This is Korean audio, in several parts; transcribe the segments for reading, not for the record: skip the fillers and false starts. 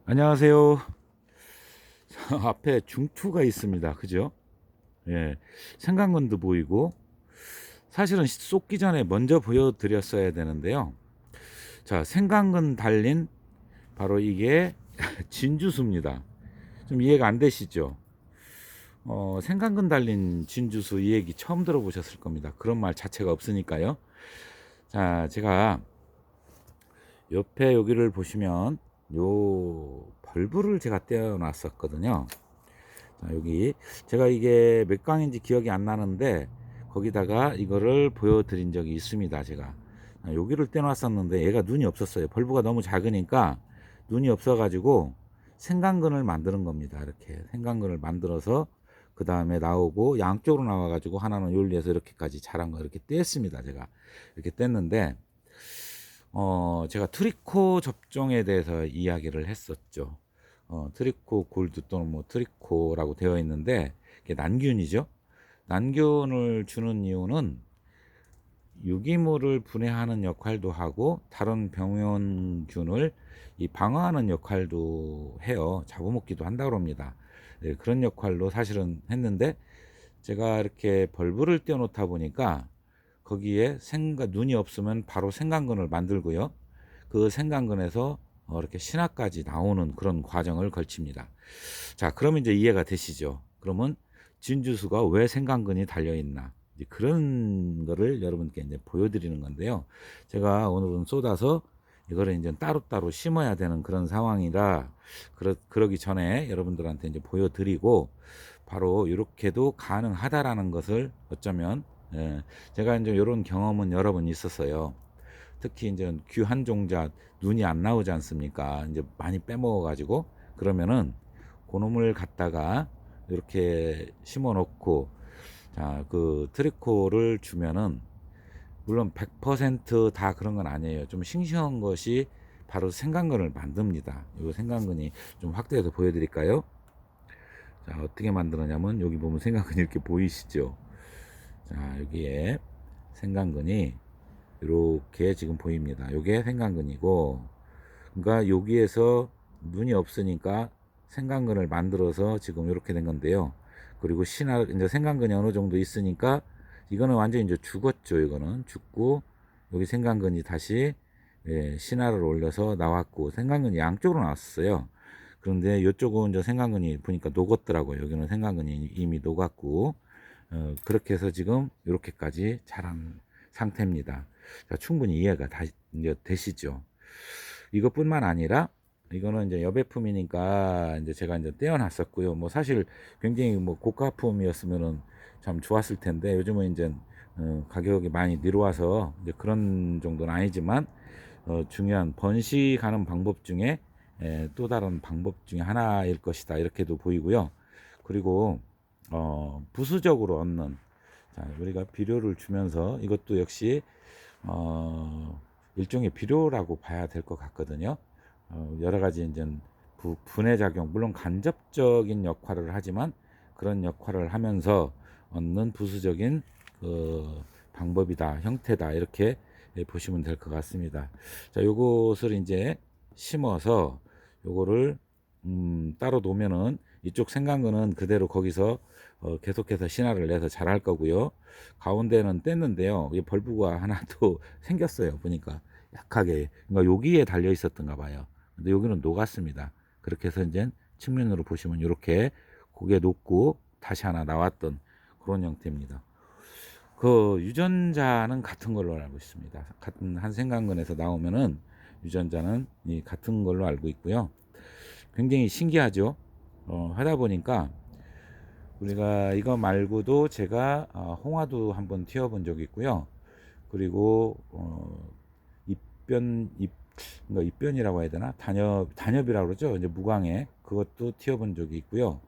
안녕하세요. 앞에 중투가 있습니다. 그죠? 예. 생강근도 보이고, 사실은 쏟기 전에 먼저 보여드렸어야 되는데요. 자, 생강근 달린 바로 이게 진주수입니다. 좀 이해가 안 되시죠? 생강근 달린 진주수 이 얘기 처음 들어보셨을 겁니다. 그런 말 자체가 없으니까요. 자, 제가 옆에 여기를 보시면 요 벌브를 제가 떼어 놨었거든요. 자, 여기 제가 이게 몇 강인지 기억이 안 나는데 거기다가 이거를 보여드린 적이 있습니다. 제가 여기를 떼놨었는데 얘가 눈이 없었어요. 벌브가 너무 작으니까 눈이 없어가지고 생강근을 만드는 겁니다. 이렇게 생강근을 만들어서 그 다음에 나오고 양쪽으로 나와가지고 하나는 요리해서 이렇게까지 자란 거 이렇게 뗐습니다. 제가 이렇게 뗐는데 제가 트리코 접종에 대해서 이야기를 했었죠. 트리코 골드 또는 뭐 트리코라고 되어 있는데 이게 난균이죠. 난균을 주는 이유는 유기물을 분해하는 역할도 하고 다른 병원균을 이 방어하는 역할도 해요. 잡아먹기도 한다고 합니다. 네, 그런 역할로 사실은 했는데 제가 이렇게 벌브를 띄워놓다 보니까 거기에 눈이 없으면 바로 생강근을 만들고요. 그 생강근에서 이렇게 신화까지 나오는 그런 과정을 걸칩니다. 자, 그러면 이제 이해가 되시죠? 그러면 진주수가 왜 생강근이 달려 있나? 이제 그런 거를 여러분께 이제 보여드리는 건데요. 제가 오늘은 쏟아서 이거를 이제 따로따로 심어야 되는 그런 상황이라 그러기 전에 여러분들한테 이제 보여드리고 바로 이렇게도 가능하다라는 것을 어쩌면 제가 이제 이런 경험은 여러 번 있었어요. 특히 이제 귀한 종자 눈이 안 나오지 않습니까? 이제 많이 빼먹어 가지고 그러면은 그놈을 갖다가 이렇게 심어 놓고 자, 그 트리코를 주면은 물론 100%다 그런 건 아니에요. 좀 싱싱한 것이 바로 생강근을 만듭니다. 이 생강근이 좀 확대해서 보여드릴까요? 자, 어떻게 만들었냐면 여기 보면 생강근이 이렇게 보이시죠? 자, 여기에 생강근이 이렇게 지금 보입니다. 이게 생강근이고, 그러니까 여기에서 눈이 없으니까 생강근을 만들어서 지금 이렇게 된 건데요. 그리고 이제 생강근이 어느 정도 있으니까 이거는 완전히 이제 죽었죠. 이거는 죽고 여기 생강근이 다시 신화를 올려서 나왔고 생강근이 양쪽으로 나왔어요. 그런데 이쪽은 이제 생강근이 보니까 녹았더라고요. 여기는 생강근이 이미 녹았고 그렇게 해서 지금 이렇게까지 자란 상태입니다. 자, 충분히 이해가 다 이제 되시죠? 이것뿐만 아니라 이거는 이제 여배품이니까 이제 제가 이제 떼어놨었고요. 뭐 사실 굉장히 뭐 고가품이었으면은 참 좋았을 텐데 요즘은 이제 가격이 많이 내려와서 이제 그런 정도는 아니지만 중요한 번식하는 방법 중에 또 다른 방법 중에 하나일 것이다 이렇게도 보이고요. 그리고 부수적으로 얻는 자, 우리가 비료를 주면서 이것도 역시 일종의 비료라고 봐야 될 것 같거든요. 여러 가지 이제 분해 작용, 물론 간접적인 역할을 하지만 그런 역할을 하면서 얻는 부수적인 그 방법이다, 형태다 이렇게 보시면 될 것 같습니다. 자, 요것을 이제 심어서 요거를 따로 놓으면은 이쪽 생강근은 그대로 거기서 계속해서 신화를 내서 자랄 거고요. 가운데는 뗐는데요. 이 벌브가 하나 또 생겼어요. 보니까 약하게. 그러니까 여기에 달려 있었던가 봐요. 근데 여기는 녹았습니다. 그렇게 해서 이제 측면으로 보시면 이렇게 고개 놓고 다시 하나 나왔던 그런 형태입니다. 그 유전자는 같은 걸로 알고 있습니다. 같은 한 생강근에서 나오면은 유전자는 이 같은 걸로 알고 있고요. 굉장히 신기하죠. 하다 보니까 우리가 이거 말고도 제가 홍화도 한번 튀어본 적이 있고요. 그리고 입변 잎 그러니까 입변이라고 해야 되나 단엽이라고 그러죠. 이제 무광에 그것도 튀어본 적이 있고요.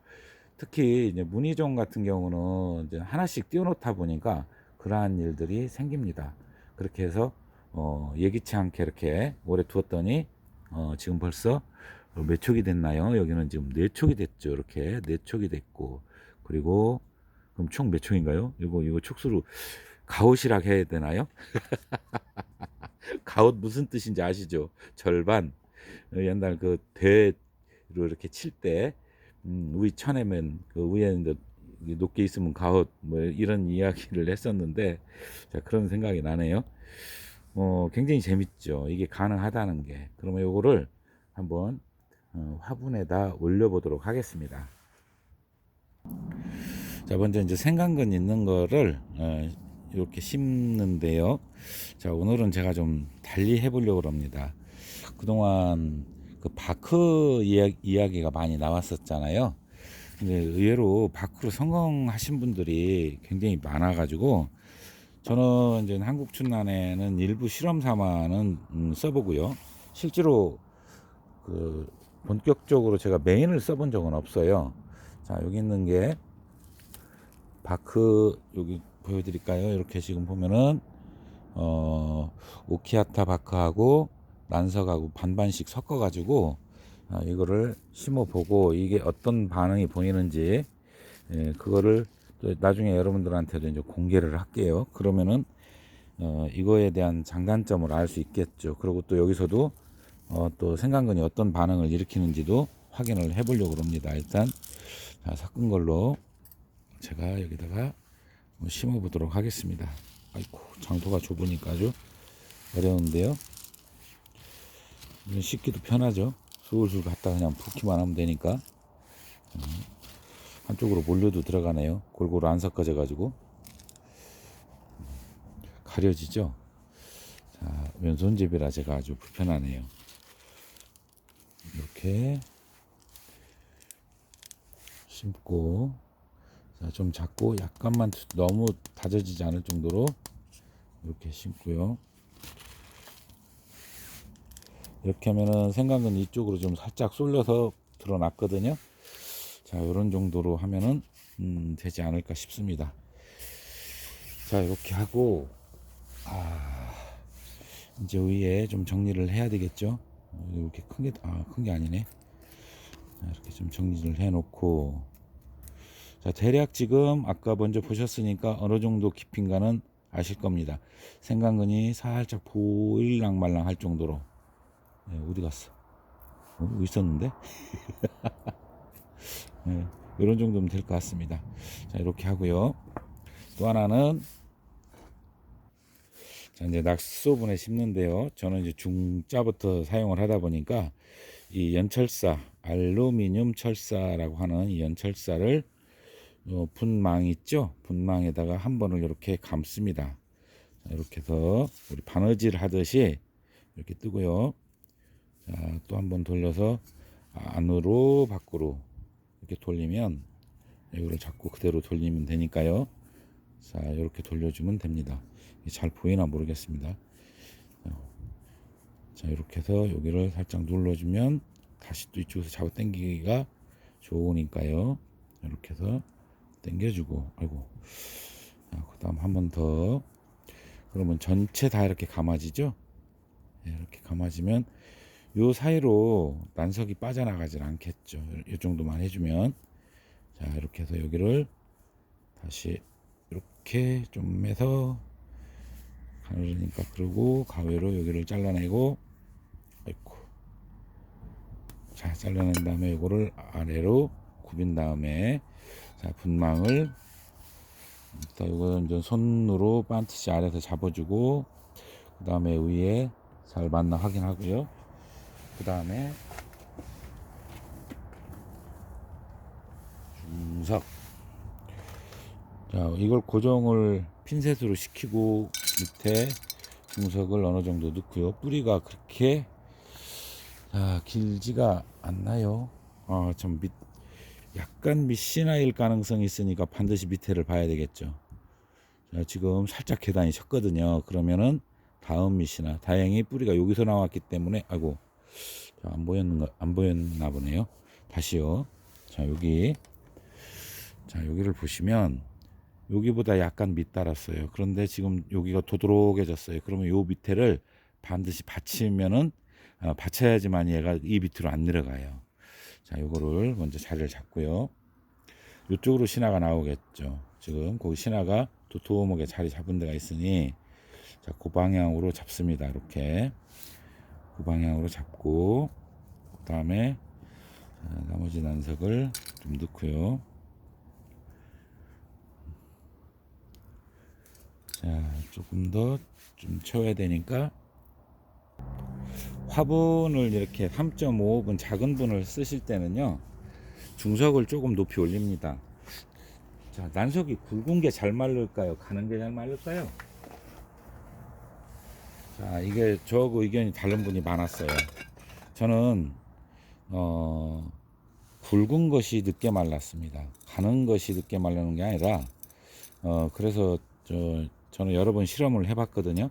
특히 이제 무늬종 같은 경우는 이제 하나씩 띄워놓다 보니까 그러한 일들이 생깁니다. 그렇게 해서 예기치 않게 이렇게 오래 두었더니 지금 벌써 몇 촉이 됐나요? 여기는 지금 네 촉이 됐죠. 이렇게 네 촉이 됐고 그리고 그럼 총 몇 촉인가요? 이거 촉수로 가옷이라고 해야 되나요? 가옷 무슨 뜻인지 아시죠? 절반. 옛날 그 이렇게 칠 때, 위 쳐내면 그 위에 이제 높게 있으면 가옷 뭐 이런 이야기를 했었는데, 자, 그런 생각이 나네요. 굉장히 재밌죠. 이게 가능하다는 게. 그러면 요거를 한번 화분에다 올려보도록 하겠습니다. 자, 먼저 이제 생강근 있는 거를 이렇게 심는데요. 자, 오늘은 제가 좀 달리 해보려고 합니다. 그동안 그 바크 이야기가 많이 나왔었잖아요. 근데 의외로 바크로 성공하신 분들이 굉장히 많아가지고, 저는 이제 한국춘란에는 일부 실험 삼아는 써보고요. 실제로 그 본격적으로 제가 메인을 써본 적은 없어요. 자, 여기 있는 게 바크, 여기 보여드릴까요? 이렇게 지금 보면은 오키아타 바크하고 난석하고 반반씩 섞어 가지고 이거를 심어 보고 이게 어떤 반응이 보이는지, 그거를 또 나중에 여러분들한테도 이제 공개를 할게요. 그러면은 이거에 대한 장단점을 알 수 있겠죠. 그리고 또 여기서도 또 생강근이 어떤 반응을 일으키는지도 확인을 해 보려고 합니다. 일단 섞은 걸로 제가 여기다가 심어 보도록 하겠습니다. 아이고, 장소가 좁으니까 아주 어려운데요. 씻기도 편하죠. 술술 갖다 그냥 붓기만 하면 되니까. 한쪽으로 몰려도 들어가네요. 골고루 안 섞어져 가지고 가려지죠. 자, 왼손잡이라 제가 아주 불편하네요. 이렇게 심고, 자, 좀 작고 약간만 너무 다져지지 않을 정도로 이렇게 심고요. 이렇게 하면은 생강근 이쪽으로 좀 살짝 쏠려서 드러났거든요. 자, 이런 정도로 하면은 되지 않을까 싶습니다. 자, 이렇게 하고 이제 위에 좀 정리를 해야 되겠죠. 이렇게 큰 게 아니네. 자, 이렇게 좀 정리를 해 놓고, 자, 대략 지금 아까 먼저 보셨으니까 어느 정도 깊이인가는 아실 겁니다. 생강근이 살짝 보일랑 말랑 할 정도로. 어디 갔어? 있었는데? 이런 정도면 될 것 같습니다. 자, 이렇게 하고요. 또 하나는, 자, 이제 낙소분에 심는데요. 저는 이제 중자부터 사용을 하다 보니까 이 연철사, 알루미늄 철사라고 하는 이 연철사를 분망 있죠? 분망에다가 한 번을 이렇게 감습니다. 자, 이렇게 해서 우리 바느질 하듯이 이렇게 뜨고요. 자, 또 한 번 돌려서 안으로 밖으로 이렇게 돌리면, 이거를 잡고 그대로 돌리면 되니까요. 자, 이렇게 돌려주면 됩니다. 잘 보이나 모르겠습니다. 자, 이렇게 해서 여기를 살짝 눌러주면 다시 또 이쪽에서 잡아 당기기가 좋으니까요. 이렇게 해서 당겨주고, 아이고. 자, 그 다음 한 번 더. 그러면 전체 다 이렇게 감아지죠? 이렇게 감아지면 요 사이로 난석이 빠져나가질 않겠죠. 이 정도만 해주면. 자, 이렇게 해서 여기를 다시 이렇게 좀 해서 가르니까, 그러고 가위로 여기를 잘라내고, 아이고. 자, 잘라낸 다음에 이거를 아래로 굽인 다음에, 자, 분망을 이거 이제 손으로 반드시 아래에서 잡아주고, 그 다음에 위에 잘 맞나 확인하고요. 그 다음에 중석. 자, 이걸 고정을 핀셋으로 시키고 밑에 중석을 어느 정도 넣고요. 뿌리가 그렇게 길지가 않나요? 좀 약간 밑시나일 가능성이 있으니까 반드시 밑에를 봐야 되겠죠. 자, 지금 살짝 계단이 쳤거든요. 그러면은 다음 밑이나, 다행히 뿌리가 여기서 나왔기 때문에, 아이고, 자, 안 보였나 보네요. 다시요. 자, 여기를 보시면 여기보다 약간 밑달았어요. 그런데 지금 여기가 도드록해졌어요. 그러면 요 밑에를 반드시 받치면은, 받쳐야지만 얘가 이 밑으로 안 내려가요. 자, 요거를 먼저 자리를 잡고요. 이쪽으로 신화가 나오겠죠. 지금 거기 신화가 도톰하게 자리 잡은 데가 있으니, 자, 그 방향으로 잡습니다. 이렇게 그 방향으로 잡고, 그 다음에 나머지 난석을 좀 넣고요. 자, 조금 더 좀 채워야 되니까 화분을 이렇게 3.5분 작은 분을 쓰실 때는요, 중석을 조금 높이 올립니다. 자, 난석이 굵은 게 잘 마를까요? 가는 게 잘 마를까요? 자, 이게 저하고 의견이 다른 분이 많았어요. 저는 굵은 것이 늦게 말랐습니다. 가는 것이 늦게 말르는 게 아니라 그래서 저는 여러 번 실험을 해봤거든요.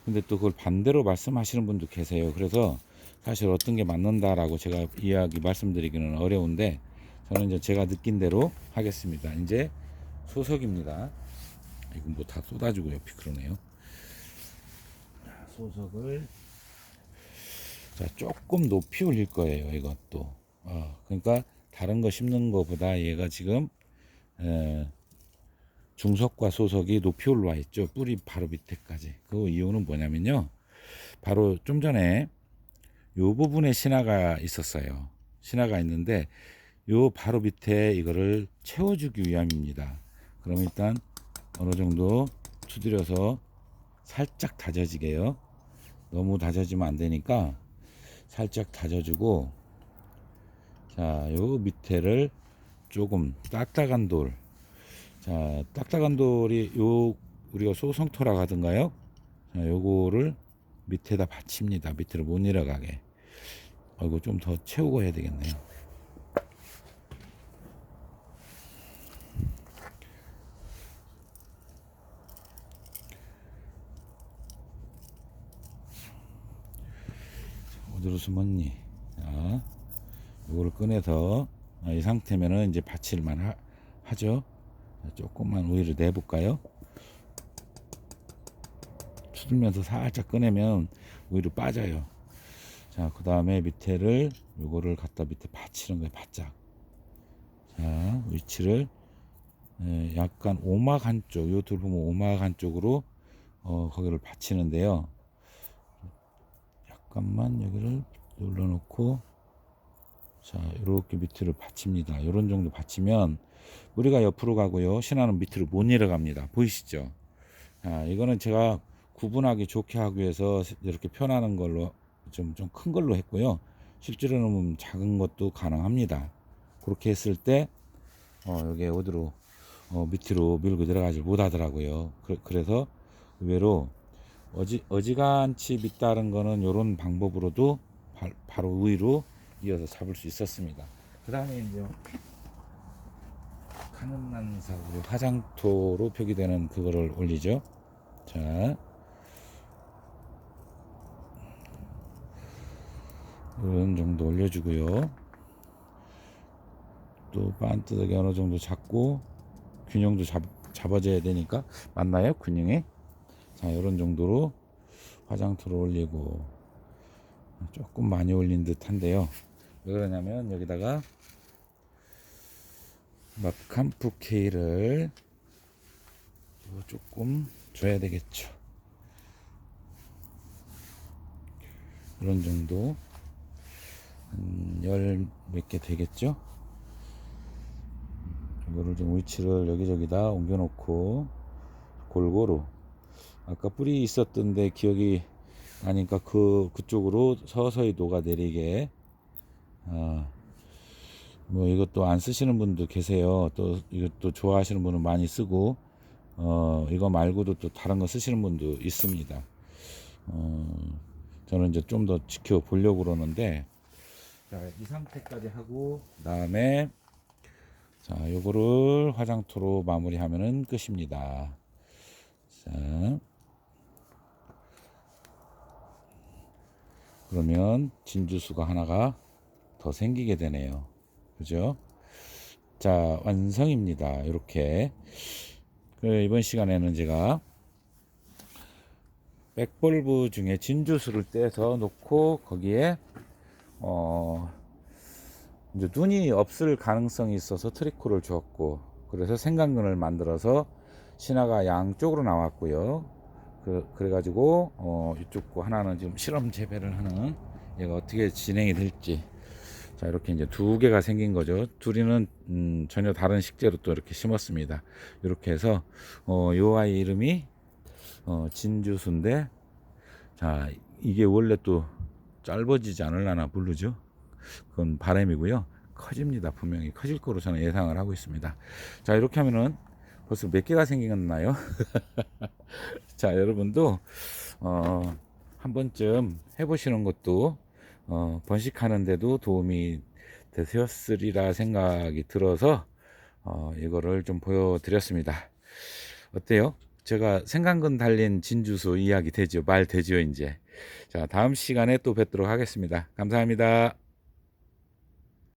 근데 또 그걸 반대로 말씀하시는 분도 계세요. 그래서 사실 어떤 게 맞는다라고 제가 이야기 말씀드리기는 어려운데, 저는 이제 제가 느낀 대로 하겠습니다. 이제 소석입니다. 이건 뭐 다 쏟아지고 옆이 그러네요. 소석을 자, 조금 높이 올릴 거예요. 이것도 그러니까 다른 거 심는 거보다 얘가 지금 중석과 소석이 높이 올라와 있죠. 뿌리 바로 밑에까지. 그 이유는 뭐냐면요, 바로 좀 전에 요 부분에 신화가 있었어요. 신화가 있는데 요 바로 밑에 이거를 채워주기 위함입니다. 그럼 일단 어느 정도 두드려서 살짝 다져지게요. 너무 다져지면 안 되니까 살짝 다져주고, 자, 요 밑에를 조금 딱딱한 돌, 자, 딱딱한 돌이 요 우리가 소성토라 하던가요? 자, 요거를 밑에다 받칩니다. 밑으로 못 내려가게. 이거 좀 더 채우고 해야 되겠네요. 어디로 숨었니? 자, 요거를 꺼내서 이 상태면은 이제 받칠만 하죠. 조금만 오일을 내볼까요? 두들면서 살짝 꺼내면 오일이 빠져요. 자, 그 다음에 밑에를 요거를 갖다 밑에 받치는 거예요. 바짝. 자, 위치를 약간 오막 한쪽, 요 둘 보면 오막 한쪽으로 거기를 받치는데요. 약간만 여기를 눌러놓고, 자, 이렇게 밑으로 받칩니다. 이런 정도 받치면 뿌리가 옆으로 가고요, 신화는 밑으로 못 내려갑니다. 보이시죠? 자, 이거는 제가 구분하기 좋게 하기 위해서 이렇게 표현하는 걸로 좀 큰 걸로 했고요. 실제로는 작은 것도 가능합니다. 그렇게 했을 때 여기 어디로 밑으로 밀고 들어가지 못하더라고요. 그래서 의외로 어지간치 밑다른 거는 이런 방법으로도 바로 위로 이어서 잡을 수 있었습니다. 그 다음에 이제 가는 난석으로 화장토로 표기되는 그거를 올리죠. 자, 이런 정도 올려주고요. 또 반뜨덕이 어느 정도 잡고 균형도 잡아줘야 되니까, 맞나요? 균형에. 자, 이런 정도로 화장토를 올리고, 조금 많이 올린 듯한데요. 왜 그러냐면 여기다가 마캄프 K를 조금 줘야 되겠죠. 이런 정도 한 열 몇 개 되겠죠. 이거를 좀 위치를 여기저기다 옮겨 놓고 골고루, 아까 뿌리 있었던데 기억이 나니까 그쪽으로 서서히 녹아내리게. 뭐 이것도 안 쓰시는 분도 계세요. 또 이것도 좋아하시는 분은 많이 쓰고, 이거 말고도 또 다른 거 쓰시는 분도 있습니다. 저는 이제 좀 더 지켜보려고 그러는데, 자, 이 상태까지 하고 다음에 자, 요거를 화장토로 마무리하면은 끝입니다. 자, 그러면 진주수가 하나가 더 생기게 되네요. 그죠? 자, 완성입니다. 이렇게. 이번 시간에는 제가 백벌브 중에 진주수를 떼서 놓고 거기에 이제 눈이 없을 가능성이 있어서 트리코를 주었고, 그래서 생강근을 만들어서 신화가 양쪽으로 나왔고요. 그래가지고 이쪽 거 하나는 지금 실험 재배를 하는, 얘가 어떻게 진행이 될지. 자, 이렇게 이제 두 개가 생긴 거죠. 둘이는 전혀 다른 식재로 또 이렇게 심었습니다. 이렇게 해서 요 아이 이름이 진주수인데, 자, 이게 원래 또 짧아지지 않으려나 모르죠. 그건 바람이고요. 커집니다. 분명히 커질 거로 저는 예상을 하고 있습니다. 자, 이렇게 하면은 벌써 몇 개가 생겼나요? 자, 여러분도 한 번쯤 해보시는 것도 번식하는데도 도움이 되셨으리라 생각이 들어서 이거를 좀 보여드렸습니다. 어때요? 제가 생강근 달린 진주수 이야기 되죠? 말 되죠, 이제. 자, 다음 시간에 또 뵙도록 하겠습니다. 감사합니다.